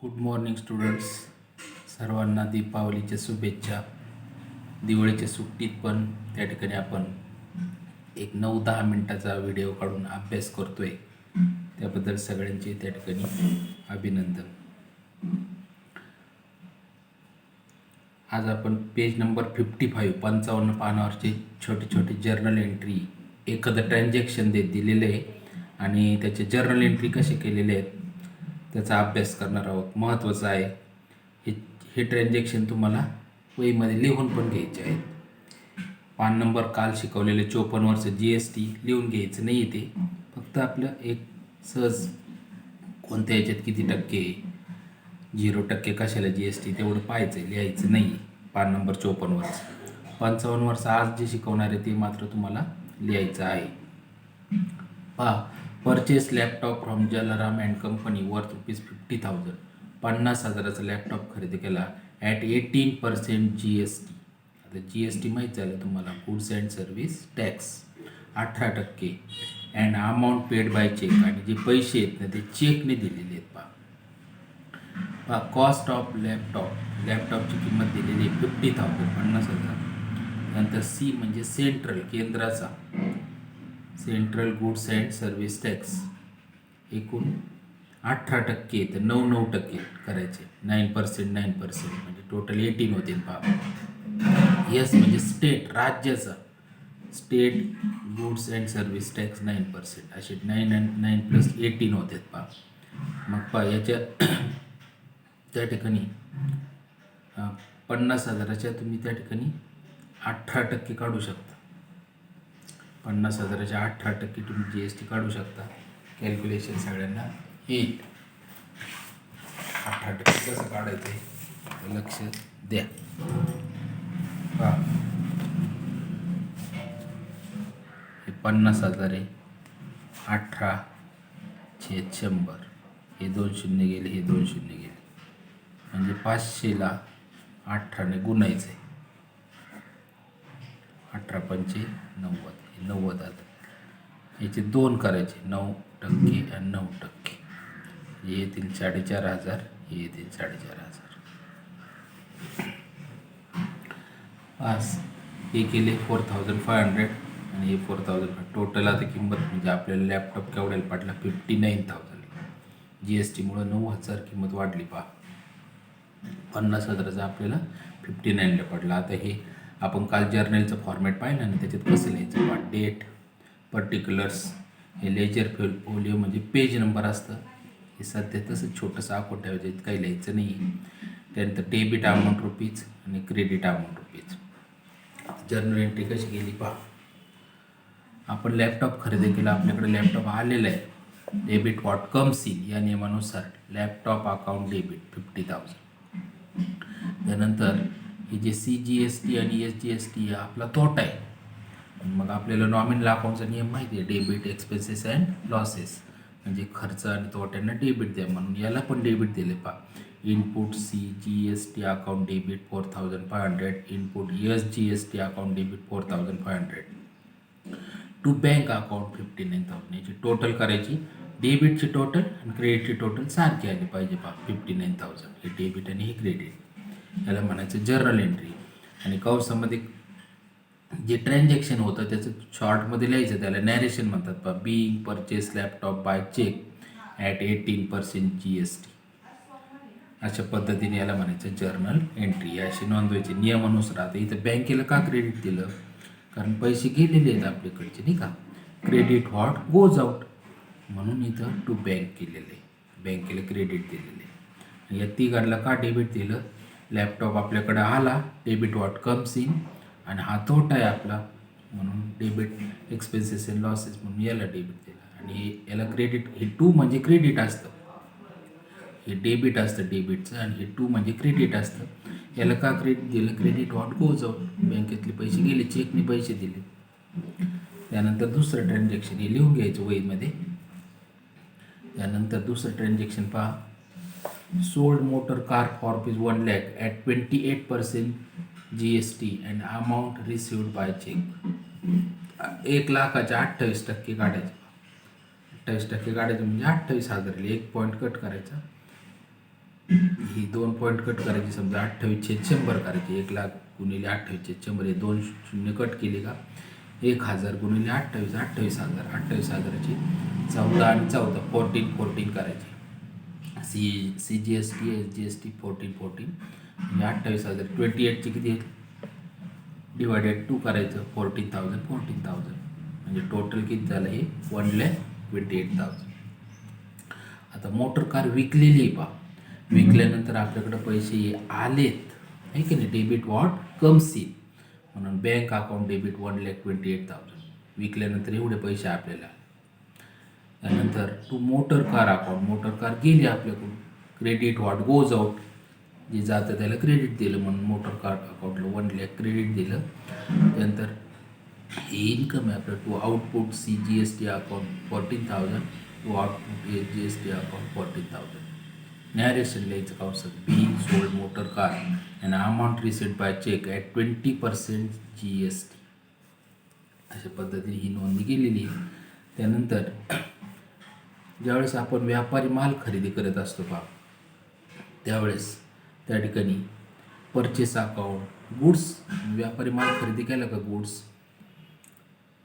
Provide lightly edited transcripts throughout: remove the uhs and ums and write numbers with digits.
Good morning students. सर्वांना दीपावलीच्या शुभेच्छा. दिवाळीच्या सुट्टीत पण त्या ठिकाणी आपण एक 9-10 मिनटाचा व्हिडिओ काढून अभ्यास करतोय, त्याबद्दल सगळ्यांचे त्या ठिकाणी अभिनंदन. आज आपण पेज नंबर 55 पानावरचे छोटे छोटे जर्नल एंट्री, एखादं ट्रान्झॅक्शन दिलेलं आहे आणि त्याचे जर्नल एंट्री कसे केलेले आहेत त्याचा अभ्यास करणार आहोत. महत्त्वाचं आहे हे ट्रान्झॅक्शन तुम्हाला वहीमध्ये लिहून पण घ्यायचे आहेत. पान नंबर काल शिकवलेले 54 वर्ष GST लिहून घ्यायचं नाही. ते फक्त आपलं एक सहज कोणत्या याच्यात किती टक्के 0% कशाला GST तेवढं पाहायचं, लिहायचं नाही. पान नंबर 54 वर्ष. 55 वर्ष आज जे शिकवणार आहे ते मात्र तुम्हाला लिहायचं आहे. पहा, purchase laptop from Jalaram and company worth ₹50,000. 50,000चा लॅपटॉप खरेदी केला ॲट 18% GST. आता GST माहीत झालं तुम्हाला, goods and service tax 18%. And amount paid by cheque, आणि जे पैसे आहेत ना ते चेकने दिलेले आहेत. पहा, कॉस्ट ऑफ लॅपटॉपची किंमत दिलेली आहे 50,000, 50,000. नंतर C म्हणजे सेंट्रल, केंद्राचा central goods and service tax एकूण 18%, तर 9% करायचे. 9% म्हणजे टोटल 18 होतील. पहा, यस म्हणजे स्टेट, राज्याचा state goods and service tax 9%, असे 9 + 18 होते. पहा, मग पहा याच्या त्या ठिकाणी 50,000च्या तुम्ही त्या ठिकाणी 18% काढू शकता. 50,000च्या 18% तुम्ही GST काढू शकता. कॅल्क्युलेशन सगळ्यांना येईल. 18% कसं काढायचं आहे लक्ष द्या. पहा, हे 50,000 आहे. 18/100, हे 2 शून्य गेले, हे 2 शून्य गेले, म्हणजे 500ला 18ने गुणायचं आहे. 18×5 = 90, 90 आलं. याचे 2 करायचे, 9% आणि 9%. हे येतील 4,500, हे येतील 4,500. पास हे केले 4,500 आणि हे 4,500. टोटल आता किंमत म्हणजे आपल्याला लॅपटॉप केवढ्याला पडला 59,000. GSTमुळं 9,000 किंमत वाढली. पहा, 50,000चा आपल्याला 59ला पडला. आता हे आपण काल जर्नलचं फॉर्मॅट पाहिलं ना, त्याच्यात कसं लिहायचं. पहा, डेट, पर्टिक्युलर्स, हे लेजर फोलिओ म्हणजे पेज नंबर असतं. हे सध्या तसं छोटंसं आखून ठेवायचं, काही लिहायचं नाही. त्यानंतर डेबिट अमाऊंट रुपीज आणि credit amount rupees. Journal entry कशी केली. पहा, आपण लॅपटॉप खरेदी केला, आपल्याकडे लॅपटॉप आलेला आहे. डेबिट व्हॉट कम्स इन या नियमानुसार लॅपटॉप अकाउंट डेबिट 50,000. त्यानंतर हे जे CGST आणि SGST आपला तोटा आहे. मग आपल्याला नॉमिनल अकाउंटचा नियम माहिती आहे, डेबिट एक्सपेन्सेस अँड लॉसेस, म्हणजे खर्च आणि तोट्यांना डेबिट द्या, म्हणून याला पण डेबिट दिले. पहा, input CGST account debit 4,500, input SGST account debit 4,500, to bank account 59,000. याची टोटल करायची. डेबिटची टोटल आणि क्रेडिटची टोटल सारखी आली पाहिजे. पहा, 59,000 हे डेबिट आणि हे क्रेडिट. याला म्हणायचं जर्नल एंट्री. आणि कौसामध्ये जे ट्रान्झॅक्शन होतं त्याचं शॉर्टमध्ये लिहायचं, त्याला नॅरेशन म्हणतात. पहा, being purchase laptop by cheque at 18% GST. अशा पद्धतीने याला म्हणायचं जर्नल एंट्री. अशी नोंदवायची नियमानुसार. आता इथं बँकेला का क्रेडिट दिलं, कारण पैसे गेलेले आहेत आपल्याकडचे, नाही का. क्रेडिट व्हॉट गोज आउट, म्हणून इथं टू बँक केलेलं आहे, बँकेला क्रेडिट दिलेलं आहे. या तिघांना का डेबिट दिलं, लॅपटॉप आपल्याकडे आला, डेबिट व्हॉट कम्स इन, आणि हा तोटा आहे आपला, म्हणून डेबिट एक्सपेन्सेस अँड लॉसेस म्हणून याला डेबिट दिलं. आणि याला क्रेडिट, हे 2 म्हणजे क्रेडिट असतं, हे डेबिट असतं डेबिटचं, आणि हे 2 म्हणजे क्रेडिट असतं. याला का क्रेडिट दिलं, क्रेडिट व्हॉट गोज आउट, बँकेतले पैसे गेले, चेकने पैसे दिले. त्यानंतर दुसरं ट्रान्झॅक्शन हे लिहून घ्यायचं वहीमध्ये. त्यानंतर दुसरं ट्रान्झॅक्शन पहा, sold motor car for ₹1 lakh at 28% GST and amount received by cheque. 1,00,000च्या 28% काढायचे. 28% काढायचं म्हणजे 28,000, 1 पॉईंट कट करायचा. ही 2 पॉईंट कट करायची, समजा 28/100 करायची. 1,00,000 गुणिले 28/100 हे 2 शून्य कट केले का 1,000 गुणिले 28 28,000. 28,000ची 14 आणि 14 14 करायची. CGST SGST 14 म्हणजे 28,000. 28ची किती आहे डिवायडेड 2 करायचं 14,000 म्हणजे टोटल किती झालं हे 1,28,000. आता मोटर कार विकलेली आहे पहा. विकल्यानंतर आपल्याकडे पैसे आलेत आहे की नाही, डेबिट वॉट कम्स इन, म्हणून बँक अकाउंट डेबिट 1,28,000. विकल्यानंतर एवढे पैसे आपल्याला. त्यानंतर to motor car account, motor car गेली आपल्याकडून, क्रेडिट वॉट गोज आउट, जे जातं त्याला क्रेडिट दिलं म्हणून मोटर कार अकाउंटला 1,00,000 क्रेडिट दिलं. त्यानंतर हे इन्कम आहे आपलं. To output CGST account 14,000, to output SGST account 14,000. Narration लिहायचं कंसात, being sold motor car and amount received by cheque at 20% GST. अशा पद्धतीने ही नोंदणी केलेली आहे. त्यानंतर ज्यावेळेस आपण व्यापारी माल खरेदी करत असतो पहा, त्यावेळेस त्या ठिकाणी परचेस अकाउंट, गुड्स, व्यापारी माल खरेदी केला का गुड्स,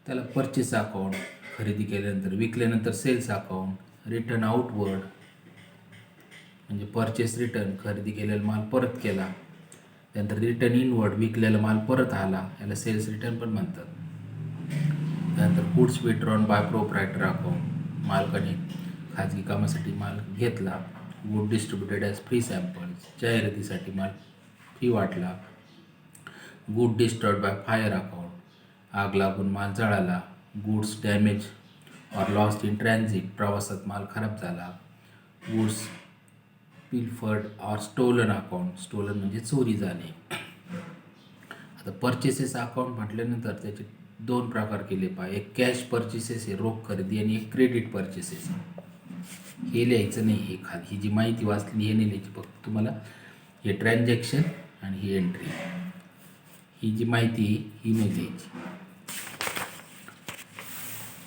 त्याला परचेस अकाउंट, खरेदी केल्यानंतर विकल्यानंतर सेल्स अकाउंट, रिटर्न आउटवर्ड म्हणजे परचेस रिटर्न, खरेदी केलेला माल परत केला. त्यानंतर रिटर्न इनवर्ड, विकलेला माल परत आला, याला सेल्स रिटर्न पण म्हणतात. त्यानंतर goods withdrawn by proprietor account, मालकाने खाजगी कामासाठी माल घेतला. Good distributed as free samples, जाहिरातीसाठी माल फ्री वाटला. Good destroyed by fire account, आग लागून माल जळाला. Goods damage or lost in transit, प्रवासात माल खराब झाला. Goods pilfered or stolen account, stolen म्हणजे चोरी झाणे. आता परचेसेस अकाउंट म्हटल्यानंतर त्याचे 2 प्रकार केले पहा. एक कॅश परचेसेस आहे, रोख खरेदी, आणि एक क्रेडिट परचेसेस. हे लिहायचं नाही, हे खाली ही जी माहिती वाचली हे नाही लिहायची, फक्त तुम्हाला हे ट्रान्झॅक्शन आणि ही एंट्री, ही जी माहिती ही नाही लिहायची.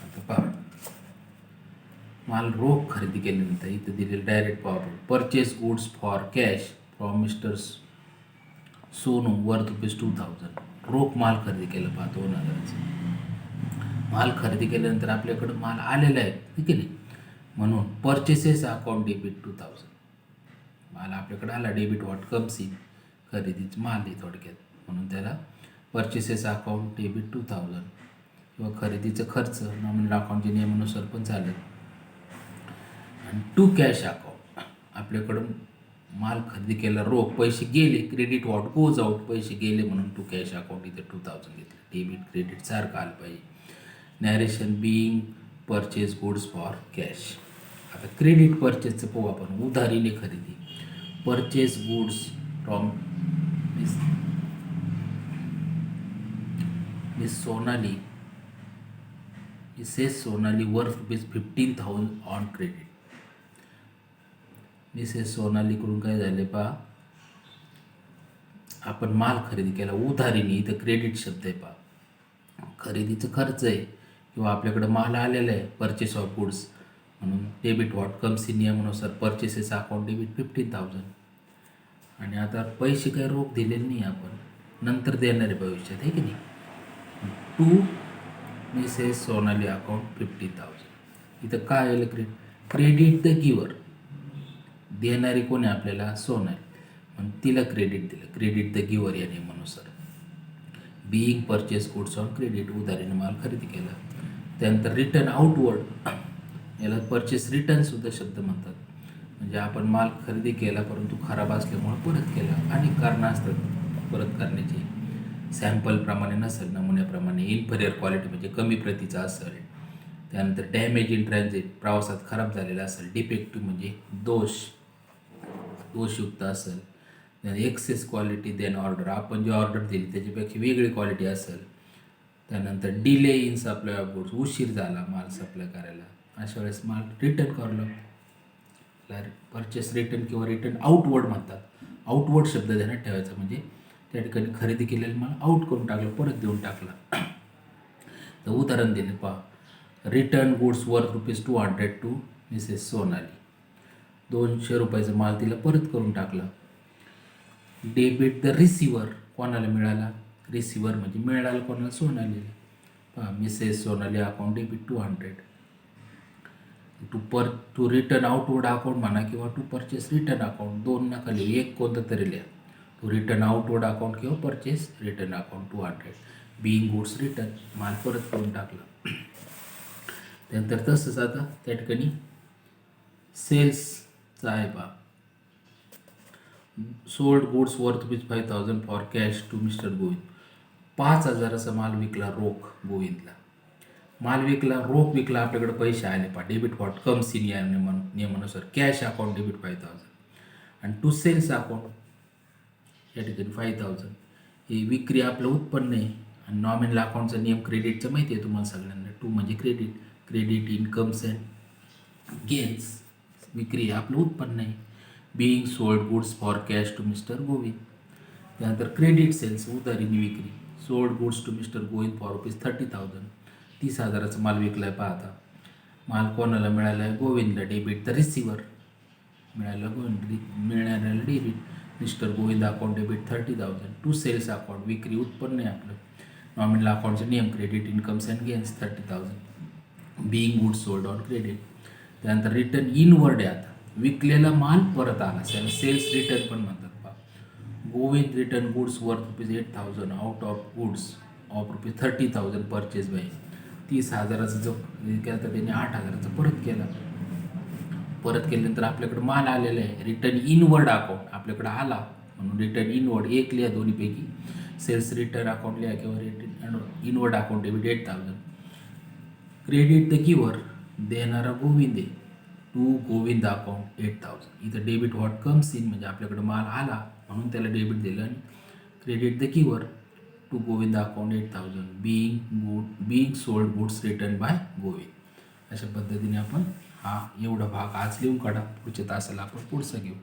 आता पहा, माल रोख खरेदी केल्यानंतर इथं दिलेलं direct power, purchase goods for cash from mister Sonu worth ₹2,000. रोख माल खरेदी केलं पहा 2,000चं. माल खरेदी केल्यानंतर आपल्याकडं माल आलेला आहे ठीक आहे नाही, म्हणून परचेसेस अकाउंट डेबिट 2,000. माल आपल्याकडे आला, डेबिट वॉट कम्स इन, खरेदीचं माल आहे थोडक्यात, म्हणून त्याला परचेसेस अकाउंट डेबिट 2,000. किंवा खरेदीचं खर्च नॉमिनल अकाउंटच्या नियमानुसार पण चालेल. आणि टू कॅश अकाउंट, आपल्याकडून माल खरेदी केला, रोख पैसे गेले, क्रेडिट वॉट गोज आउट, पैसे गेले म्हणून टू कॅश अकाउंट इथे 2,000 घेतलं. डेबिट क्रेडिट सारखं आलं पाहिजे. Narration being purchase goods for cash. आता क्रेडिट परचेसचं पाहू आपण. उधारीने खरेदी, purchase goods from miss Sonali worth ₹15,000 on credit. Mrs सोनालीकडून काय झाले पहा, आपण माल खरेदी केला उधारीने, इथं क्रेडिट शब्द आहे पहा. खरेदीचं खर्च आहे किंवा आपल्याकडं माल आलेला आहे, परचेस ऑफ गुड्स, म्हणून डेबिट वॉट कम्स इन नियमानुसार परचेसेस अकाउंट डेबिट 15,000. आणि आता पैसे काही रोख दिलेले नाही, आपण नंतर देणार आहे भविष्यात आहे की नाही. To Mrs Sonali account 50,000. इथं काय आलं, क्रेडिट द गिवर, देणारी कोणी आपल्याला सोनाली, म्हणून तिला क्रेडिट दिलं, क्रेडिट द गिवर या नियमानुसार. Being purchase goods on credit, उधारीने माल खरेदी केला. त्यानंतर रिटर्न आउटवर्ड, याला परचेस रिटर्नसुद्धा शब्द म्हणतात. म्हणजे आपण माल खरेदी केला परंतु खराब असल्यामुळे परत केला, अनेक कारणं असतात परत करण्याची. सॅम्पलप्रमाणे नसेल, नमुन्याप्रमाणे, इन्फेरियर क्वालिटी म्हणजे कमी प्रतीचा असेल. त्यानंतर डॅमेज इन ट्रान्झिट, प्रवासात खराब झालेला असेल. डिफेक्टिव्ह म्हणजे दोषयुक्त असेल. एक्सेस क्वालिटी देन ऑर्डर, आपण जी ऑर्डर दिली त्याच्यापेक्षा वेगळी क्वालिटी असेल. त्यानंतर delay in supply of goods, उशीर झाला माल सप्लाय करायला, अशा वेळेस माल रिटर्न करावं लागतं. परचेस रिटर्न किंवा रिटर्न आउटवर्ड म्हणतात. आउटवर्ड शब्द ध्यानात ठेवायचा, म्हणजे त्या ठिकाणी खरेदी केलेलं माल आउट करून टाकलं, परत देऊन टाकला. तर उदाहरण दिले पहा, return goods worth ₹200 to Mrs Sonali. 200 रुपयाचा माल तिला परत करून टाकला. डेबिट द रिसिवर, कोणाला मिळाला? रिसिवर म्हणजे मिळाला कोणाला? सोनालीला. पहा, Mrs Sonali account debit 200. To return outward account म्हणा किंवा टू परचेस रिटर्न अकाउंट, दोन नका लिहू, एक कोणतं तरी लिहा. टू रिटर्न आउटवर्ड अकाउंट किंवा purchase return account 200. Being goods return, माल परत करून टाकला. त्यानंतर तसंच आता त्या ठिकाणी सेल्सचा आहे पहा. Sold goods worth ₹5,000 for cash to mister Govind. 5,000चा माल विकला रोख गोविंदला. माल विकला, रोख विकला, आपल्याकडे पैसे आले पहा. डेबिट व्हॉट कम्स इन या नियमानुसार कॅश अकाउंट डेबिट 5,000 आणि टू सेल्स अकाउंट या ठिकाणी 5,000. ही विक्री आपलं उत्पन्न आहे आणि नॉमिनल अकाउंटचा नियम क्रेडिटचा माहिती आहे तुम्हाला सगळ्यांना. टू म्हणजे क्रेडिट इन्कम्स अँड गेन्स. विक्री आपलं उत्पन्न आहे. Being sold goods for cash to mister Govind. त्यानंतर क्रेडिट सेल्स, उधारीने विक्री. Sold goods to mister Govind for ₹30,000. 30,000चा माल विकला आहे. पाहता माल कोणाला मिळाला आहे? गोविंदला. डेबिट द रिसिवर, मिळाला गोविंद, मिळणाऱ्याला debit. Mister Govind account debit 30,000. To sales account, विक्री उत्पन्न आहे आपलं. नॉमिनल अकाउंटचे नियम credit incomes and gains 30,000. Being goods sold on credit. त्यानंतर रिटर्न इनवर्ड आहे. आता विकलेला माल परत आला, त्याला सेल्स रिटर्न पण म्हणतात पहा. Govind return goods worth ₹8,000 out of goods of ₹30,000 purchase by. 30,000चा जो केला तर त्यांनी 8,000चा परत केला. परत केल्यानंतर आपल्याकडे माल आलेला आहे. रिटर्न इनवर्ड अकाउंट आपल्याकडे आला म्हणून रिटर्न इनवर्ड एक लिहा दोन्हीपैकी. सेल्स रिटर्न अकाउंट लिहा किंवा return inward account debit 8,000. Credit the giver, देणारा गोविंद आहे. To Govind account 8,000. इथं डेबिट व्हॉट कम्स इन म्हणजे आपल्याकडे माल आला म्हणून त्याला डेबिट दिलं आणि credit the giver to Govind account 8,000. Being sold goods return by Govind. अशा पद्धतीने आपण हा एवढा भाग आज लिहून काढा. पुढच्या तासाला आपण पुढचा घेऊ.